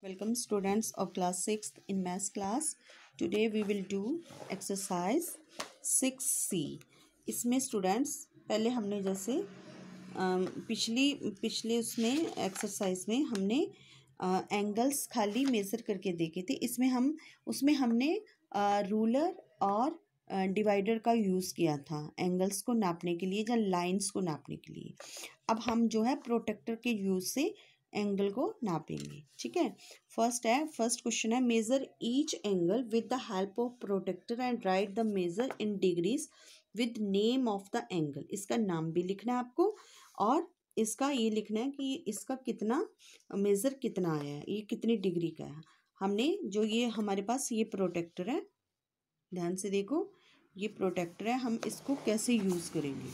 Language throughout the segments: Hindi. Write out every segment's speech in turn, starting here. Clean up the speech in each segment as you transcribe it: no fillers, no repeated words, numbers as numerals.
Welcome students of class 6th in math class. Today we will do exercise 6C. इसमें स्टूडेंट्स पहले हमने जैसे पिछले उसमें एक्सरसाइज में हमने एंगल्स खाली मेज़र करके देखे थे। उसमें हमने रूलर और डिवाइडर का यूज़ किया था एंगल्स को नापने के लिए या लाइंस को नापने के लिए। अब हम जो है प्रोटेक्टर के यूज़ से एंगल को नापेंगे। ठीक है, फर्स्ट क्वेश्चन है measure each angle with the help of protractor and write the measure in degrees with name of the angle. इसका नाम भी लिखना है आपको और इसका ये लिखना है कि इसका कितना मेजर कितना आया है, ये कितनी डिग्री का है। हमने जो ये हमारे पास ये प्रोटेक्टर है, ध्यान से देखो, ये प्रोटेक्टर है, हम इसको कैसे यूज़ करेंगे।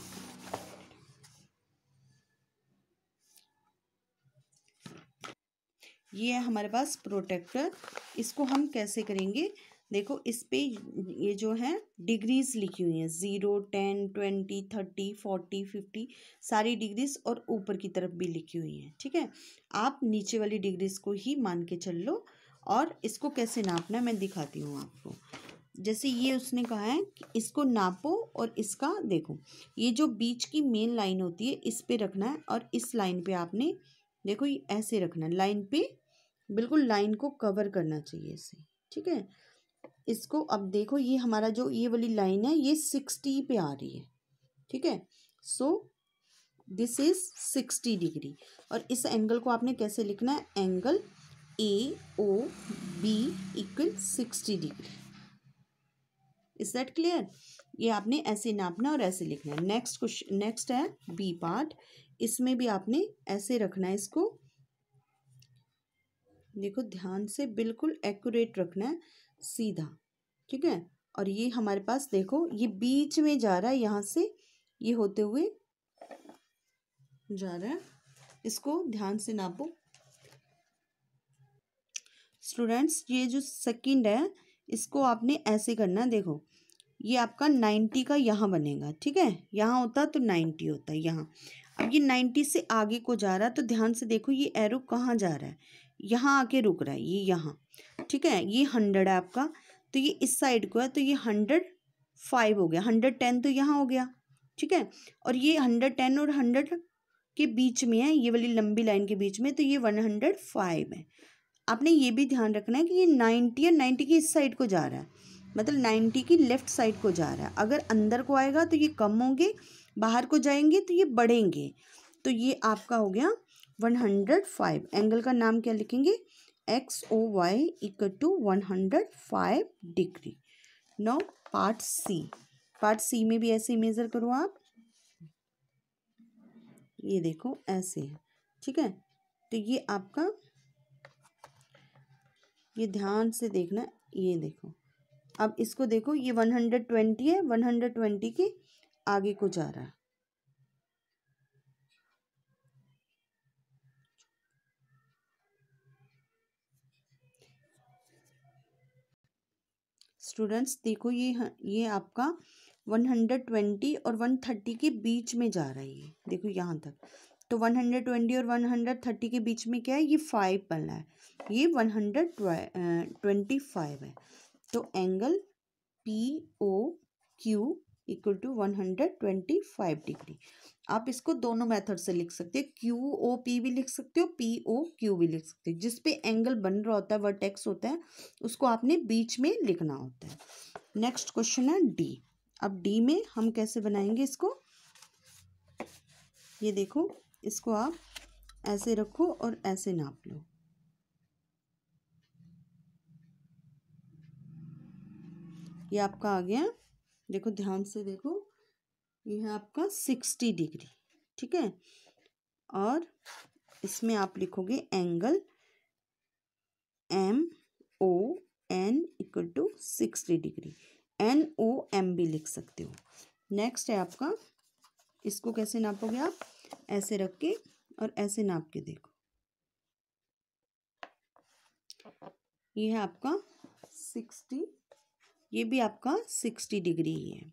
ये है हमारे पास प्रोटेक्टर, इसको हम कैसे करेंगे। देखो इस पे ये जो है डिग्रीज लिखी हुई हैं 0, 10, 20, 30, 40, 50 सारी डिग्रीज और ऊपर की तरफ भी लिखी हुई हैं। ठीक है, आप नीचे वाली डिग्रीज को ही मान के चल लो और इसको कैसे नापना है मैं दिखाती हूँ आपको। जैसे ये उसने कहा है कि इसको नापो और इसका देखो, ये जो बीच की मेन लाइन होती है इस पे रखना है और इस लाइन पे आपने देखो ये ऐसे रखना है, लाइन पे बिल्कुल लाइन को कवर करना चाहिए इसे। ठीक है, इसको अब देखो ये हमारा जो ये वाली लाइन है ये 60 पे आ रही है। ठीक है, सो दिस इज 60 डिग्री और इस एंगल को आपने कैसे लिखना है, angle AOB equal 60 degree. Is that clear. ये आपने ऐसे नापना और ऐसे लिखना है। नेक्स्ट है बी पार्ट, इसमें भी आपने ऐसे रखना है इसको, देखो ध्यान से बिल्कुल एक्यूरेट रखना है, सीधा। ठीक है, और ये हमारे पास देखो ये बीच में जा रहा है, यहाँ से ये होते हुए जा रहा है, इसको ध्यान से नापो स्टूडेंट्स। ये जो सेकंड है इसको आपने ऐसे करना है, देखो ये आपका 90 का यहाँ बनेगा। ठीक है, यहाँ होता तो 90 होता है यहाँ, अब ये 90 से आगे को जा रहा है तो ध्यान से देखो ये एरो कहाँ जा रहा है, यहाँ आके रुक रहा है, ये यहाँ। ठीक है, ये 100 है आपका, तो ये इस साइड को है तो ये 105 हो गया, 110 तो यहाँ हो गया। ठीक है, और ये 110 और 100 के बीच में है, ये वाली लंबी लाइन के बीच में, तो ये 105 है। आपने ये भी ध्यान रखना है कि ये 90 है, 90 की इस साइड को जा रहा है, मतलब 90 की लेफ्ट साइड को जा रहा है। अगर अंदर को आएगा तो ये कम होंगे, बाहर को जाएंगे तो ये बढ़ेंगे। तो ये आपका हो गया 105। एंगल का नाम क्या लिखेंगे, XOY equal to 105 degree. Now part C में भी ऐसे मेज़र करो आप, ये देखो ऐसे है। ठीक है, तो ये आपका, ये ध्यान से देखना, ये देखो अब इसको देखो ये 120 है, 120 के आगे को जा रहा है। स्टूडेंट्स देखो ये आपका 120 और 130 के बीच में जा रहा है, ये देखो यहाँ तक। तो 120 और 130 के बीच में क्या है, ये 5 बन रहा है, ये 125 है। तो angle POQ equal to 125 degree. आप इसको दोनों मेथड से लिख सकते हो, QOP भी लिख सकते हो, POQ भी लिख सकते हो। जिस पे एंगल बन रहा होता है, वर्टेक्स होता है, उसको आपने बीच में लिखना होता है। नेक्स्ट क्वेश्चन है डी। अब डी में हम कैसे बनाएंगे इसको, ये देखो इसको आप ऐसे रखो और ऐसे नाप लो। ये आपका आ गया, देखो ध्यान से देखो, ये है आपका 60 डिग्री। ठीक है, और इसमें आप लिखोगे angle MON equal to 60 degree, NOM भी लिख सकते हो। नेक्स्ट है आपका, इसको कैसे नापोगे आप, ऐसे रख के और ऐसे नाप के देखो, ये है आपका 60, ये भी आपका 60 डिग्री ही है।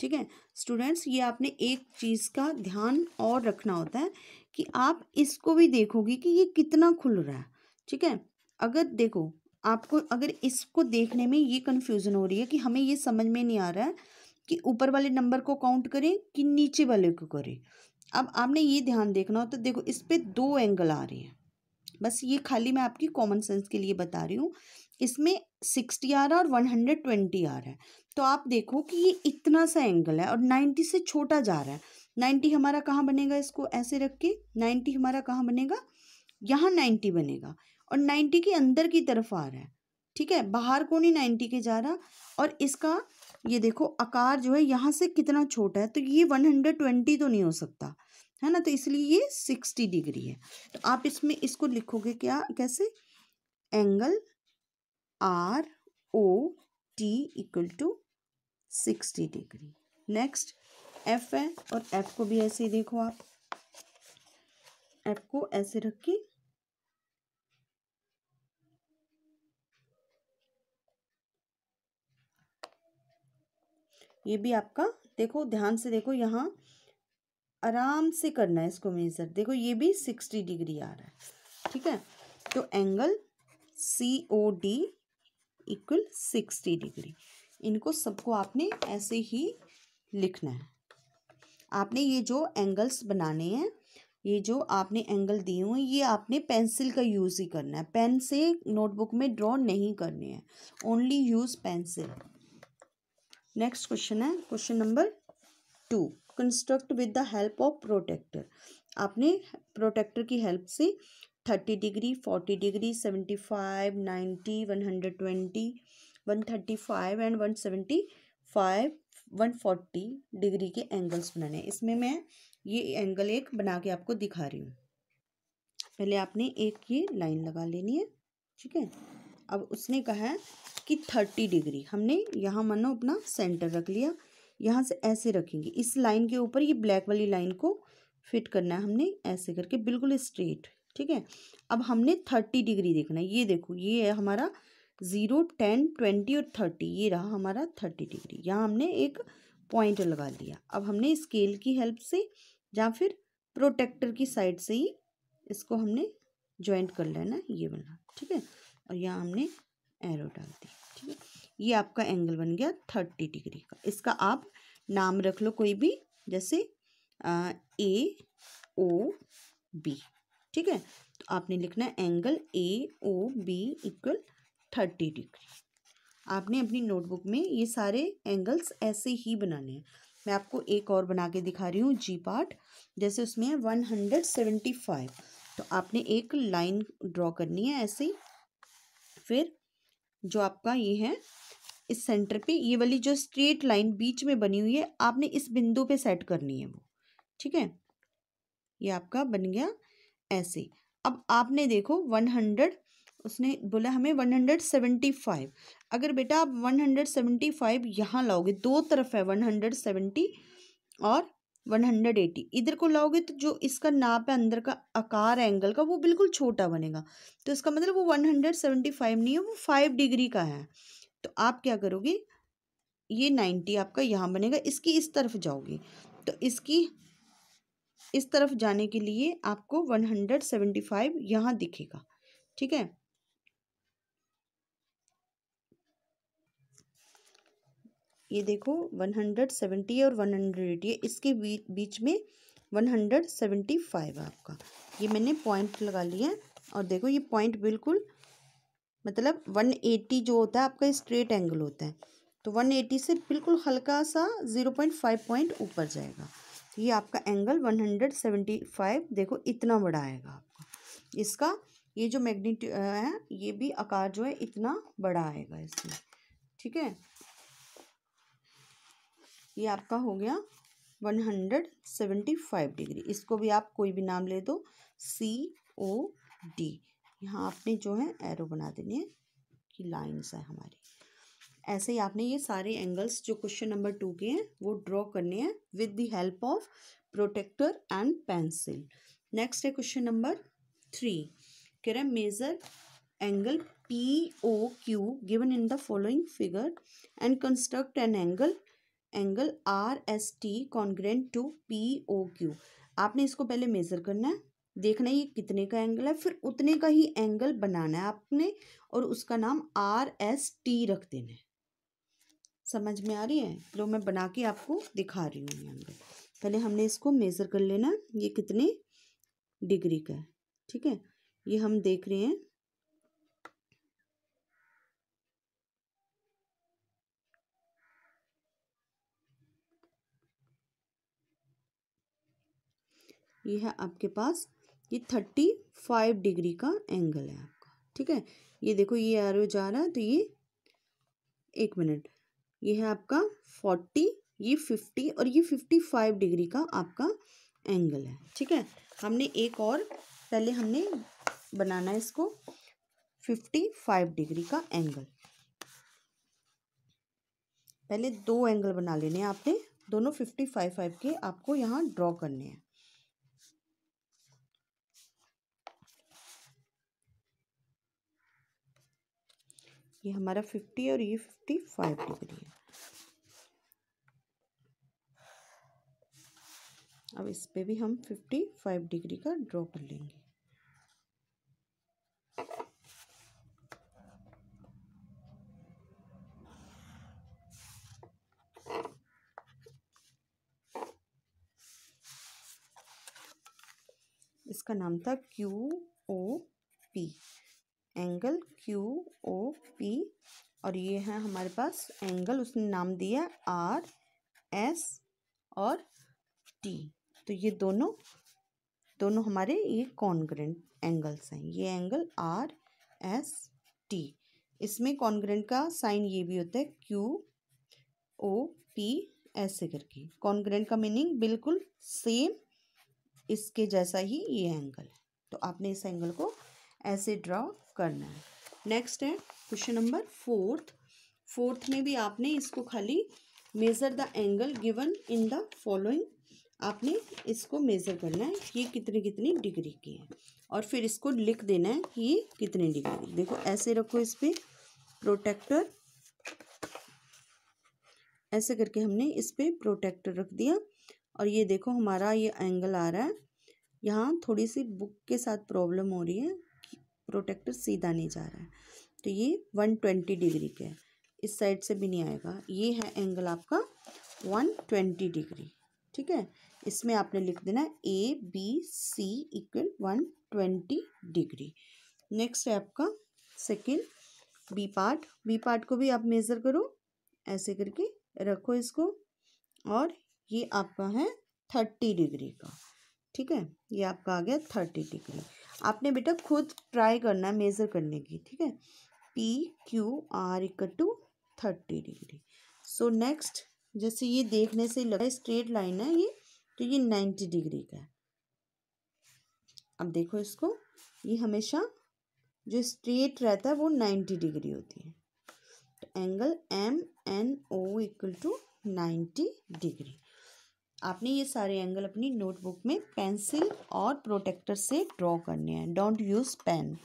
ठीक है स्टूडेंट्स, ये आपने एक चीज़ का ध्यान और रखना होता है कि आप इसको भी देखोगे कि ये कितना खुल रहा है। ठीक है, अगर देखो आपको अगर इसको देखने में ये कन्फ्यूज़न हो रही है कि हमें ये समझ में नहीं आ रहा है कि ऊपर वाले नंबर को काउंट करें कि नीचे वाले को करें। अब आपने ये ध्यान देखना हो तो देखो इस पे 2 एंगल आ रहे हैं, बस ये खाली मैं आपकी कॉमन सेंस के लिए बता रही हूँ। इसमें 60 आ रहा है और 120 आ रहा है, तो आप देखो कि ये इतना सा एंगल है और 90 से छोटा जा रहा है। 90 हमारा कहाँ बनेगा, इसको ऐसे रख के 90 हमारा कहाँ बनेगा, यहाँ 90 बनेगा और 90 के अंदर की तरफ आ रहा है, ठीक है, बाहर को नहीं 90 के जा रहा। और इसका ये देखो आकार जो है यहाँ से कितना छोटा है, तो ये 120 तो नहीं हो सकता है ना, तो इसलिए ये 60 डिग्री है। तो आप इसमें इसको लिखोगे क्या, कैसे, angle R O T equal to 60 degree. Next F है, और एफ को भी ऐसे ही देखो आप, एफ को ऐसे रख के ये भी आपका देखो, ध्यान से देखो, यहाँ आराम से करना है इसको मेजर। देखो ये भी 60 डिग्री आ रहा है, ठीक है। तो angle C O D equal 60 degree, इनको सबको आपने ऐसे ही लिखना है। आपने ये जो एंगल्स बनाने हैं, ये जो आपने एंगल दिए हुए हैं, ये आपने पेंसिल का यूज़ ही करना है, पेन से नोटबुक में ड्रॉ नहीं करने हैं, only use pencil. Next question है question number 2, construct with the help of protractor. आपने प्रोटेक्टर की हेल्प से 30 डिग्री, 40 डिग्री, 75, 90, 120, 135 एंड 175, 140 डिग्री के एंगल्स बनाने हैं। इसमें मैं ये एंगल एक बना के आपको दिखा रही हूँ। पहले आपने एक ये लाइन लगा लेनी है, ठीक है। अब उसने कहा है कि 30 डिग्री, हमने यहाँ मानो अपना सेंटर रख लिया, यहाँ से ऐसे रखेंगे, इस लाइन के ऊपर ये ब्लैक वाली लाइन को फिट करना है हमने, ऐसे करके बिल्कुल स्ट्रेट, ठीक है। अब हमने 30 डिग्री देखना है, ये देखो ये है हमारा 0, 10, 20 और 30, ये रहा हमारा 30 डिग्री। यहाँ हमने एक पॉइंट लगा लिया। अब हमने स्केल की हेल्प से या फिर प्रोटेक्टर की साइड से ही इसको हमने ज्वाइंट कर लेना, ये वाला, ठीक है। और यहाँ हमने एरो डाल दी, ठीक है। ये आपका एंगल बन गया 30 डिग्री का। इसका आप नाम रख लो कोई भी, जैसे ए ओ बी, ठीक है। तो आपने लिखना है angle A O B equal 30 degree. आपने अपनी नोटबुक में ये सारे एंगल्स ऐसे ही बनाने हैं। मैं आपको एक और बना के दिखा रही हूँ जी पार्ट, जैसे उसमें है 175, तो आपने एक लाइन ड्रॉ करनी है ऐसे ही, फिर जो आपका ये है इस सेंटर पे ये वाली जो स्ट्रेट लाइन बीच में बनी हुई है, आपने इस बिंदु पे सेट करनी है वो, ठीक है। ये आपका बन गया ऐसे। अब आपने देखो 100, उसने बोला हमें 175, अगर बेटा आप 175 यहाँ लाओगे, दो तरफ है 170 और 180, इधर को लाओगे तो जो इसका नाप है अंदर का आकार एंगल का वो बिल्कुल छोटा बनेगा, तो इसका मतलब वो 175 नहीं है, वो 5 डिग्री का है। तो आप क्या करोगे, ये 90 आपका यहाँ बनेगा, इसकी इस तरफ जाओगे, तो इसकी इस तरफ जाने के लिए आपको 175 यहाँ दिखेगा, ठीक है। ये देखो 170 और 180 है, इसके बीच में 175 है आपका। ये मैंने पॉइंट लगा लिया है, और देखो ये पॉइंट बिल्कुल मतलब 180 जो होता है आपका स्ट्रेट एंगल होता है, तो 180 से बिल्कुल हल्का सा 0.5 पॉइंट ऊपर जाएगा। ये आपका एंगल 175 देखो इतना बड़ा आएगा आपका। इसका ये जो मैग्नीट्यूड है ये भी आकार जो है इतना बड़ा आएगा इसमें, ठीक है। ये आपका हो गया 175 डिग्री। इसको भी आप कोई भी नाम ले दो, COD। यहाँ आपने जो है एरो बना देनी है कि लाइंस है हमारी। ऐसे ही आपने ये सारे एंगल्स जो क्वेश्चन नंबर 2 के हैं वो ड्रॉ करने हैं with the help of protractor and pencil. Next है क्वेश्चन नंबर 3, कह रहा है measure angle POQ given in the following figure and construct an angle RST congruent to POQ। आपने इसको पहले मेजर करना है, देखना ये कितने का एंगल है, फिर उतने का ही एंगल बनाना है आपने और उसका नाम RST रख देना है। समझ में आ रही है? तो मैं बना के आपको दिखा रही हूँ एंगल। पहले हमने इसको मेज़र कर लेना, ये कितने डिग्री का है। ठीक है, ये हम देख रहे हैं। ये है आपके पास, ये 35 डिग्री का एंगल है आपका। ठीक है, ये देखो ये एरो जा रहा है, तो ये 1 मिनट, ये है आपका 40, ये 50 और ये 55 डिग्री का आपका एंगल है। ठीक है, हमने एक और पहले हमने बनाना है इसको 55 डिग्री का एंगल। पहले 2 एंगल बना लेने हैं आपने, दोनों 55 के आपको यहाँ ड्रॉ करने हैं। ये हमारा 50 और ये 55 डिग्री है। अब इस पे भी हम 55 डिग्री का ड्रॉ कर लेंगे। इसका नाम था QOP, एंगल QOP। और ये है हमारे पास एंगल, उसने नाम दिया RS और T। तो ये दोनों हमारे ये कॉन्ग्रेंट एंगल्स हैं। ये एंगल RST, इसमें कॉन्ग्रेंट का साइन ये भी होता है QOP, ऐसे करके। कॉन्ग्रेंट का मीनिंग बिल्कुल सेम इसके जैसा ही ये एंगल है। तो आपने इस एंगल को ऐसे ड्रॉ करना है। नेक्स्ट है क्वेश्चन नंबर 4th में भी आपने इसको खाली measure the angle given in the following, आपने इसको मेज़र करना है ये कितनी डिग्री की है, और फिर इसको लिख देना है कि ये कितनी डिग्री। देखो ऐसे रखो, इस पर प्रोटेक्टर ऐसे करके हमने इस पर प्रोटेक्टर रख दिया। और ये देखो हमारा ये एंगल आ रहा है, यहाँ थोड़ी सी बुक के साथ प्रॉब्लम हो रही है कि प्रोटेक्टर सीधा नहीं जा रहा है, तो ये 120 डिग्री का है, इस साइड से भी नहीं आएगा। ये है एंगल आपका 120 डिग्री। ठीक है, इसमें आपने लिख देना है ABC इक्वल 120 डिग्री। नेक्स्ट है आपका सेकेंड बी पार्ट को भी आप मेज़र करो, ऐसे करके रखो इसको, और ये आपका है 30 डिग्री का। ठीक है, ये आपका आ गया 30 डिग्री। आपने बेटा खुद ट्राई करना है मेज़र करने की। ठीक है, PQR इक्वल टू 30 डिग्री। सो नेक्स्ट, जैसे ये देखने से लगा स्ट्रेट लाइन है ये, तो ये 90 डिग्री का है। अब देखो इसको, ये हमेशा जो स्ट्रेट रहता है वो 90 डिग्री होती है। तो angle MNO equal to 90 degree. आपने ये सारे एंगल अपनी नोटबुक में पेंसिल और प्रोटेक्टर से ड्रॉ करने हैं। Don't use pen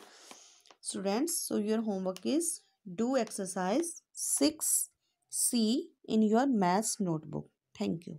students. So your homework is do exercise 6C in your maths notebook. Thank you.